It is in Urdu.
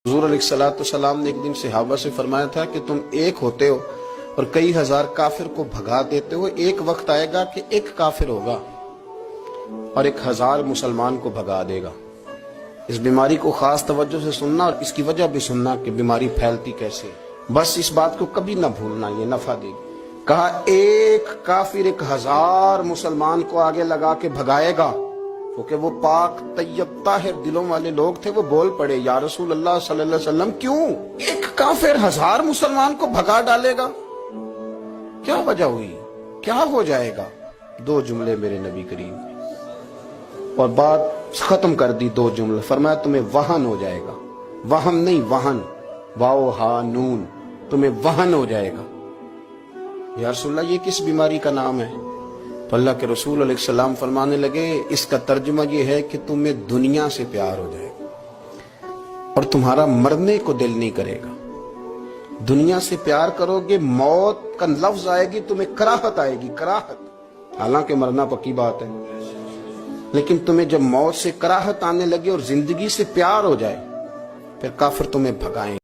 حضور علیہ الصلوۃ والسلام نے ایک دن صحابہ سے فرمایا تھا کہ تم ایک ہوتے ہو اور کئی ہزار کافر کو بھگا دیتے ہو، ایک وقت آئے گا کہ ایک کافر ہوگا اور 1000 مسلمان کو بھگا دے گا۔ اس بیماری کو خاص توجہ سے سننا اور اس کی وجہ بھی سننا کہ بیماری پھیلتی کیسے ہے، بس اس بات کو کبھی نہ بھولنا، یہ نفع دے گی۔ کہا ایک کافر 1000 مسلمان کو آگے لگا کے بھگائے گا، کیونکہ وہ پاک طیب طاہر دلوں والے لوگ تھے۔ وہ بول پڑے یا رسول اللہ صلی اللہ علیہ وسلم کیوں ایک کافر 1000 مسلمان کو بھگا ڈالے گا؟ کیا وجہ ہوئی، کیا ہو جائے گا؟ 2 جملے میرے نبی کریم نے اور بات ختم کر دی۔ 2 جملے فرمایا تمہیں وہن ہو جائے گا، وہم نہیں وہن، واو ہا نون، تمہیں وہن ہو جائے گا۔ یا رسول اللہ یہ کس بیماری کا نام ہے؟ تو اللہ کے رسول علیہ السلام فرمانے لگے اس کا ترجمہ یہ ہے کہ تمہیں دنیا سے پیار ہو جائے گا اور تمہارا مرنے کو دل نہیں کرے گا۔ دنیا سے پیار کرو گے، موت کا لفظ آئے گی تمہیں کراہت آئے گی، کراہت، حالانکہ مرنا پکی بات ہے، لیکن تمہیں جب موت سے کراہت آنے لگے اور زندگی سے پیار ہو جائے پھر کافر تمہیں بھگائیں۔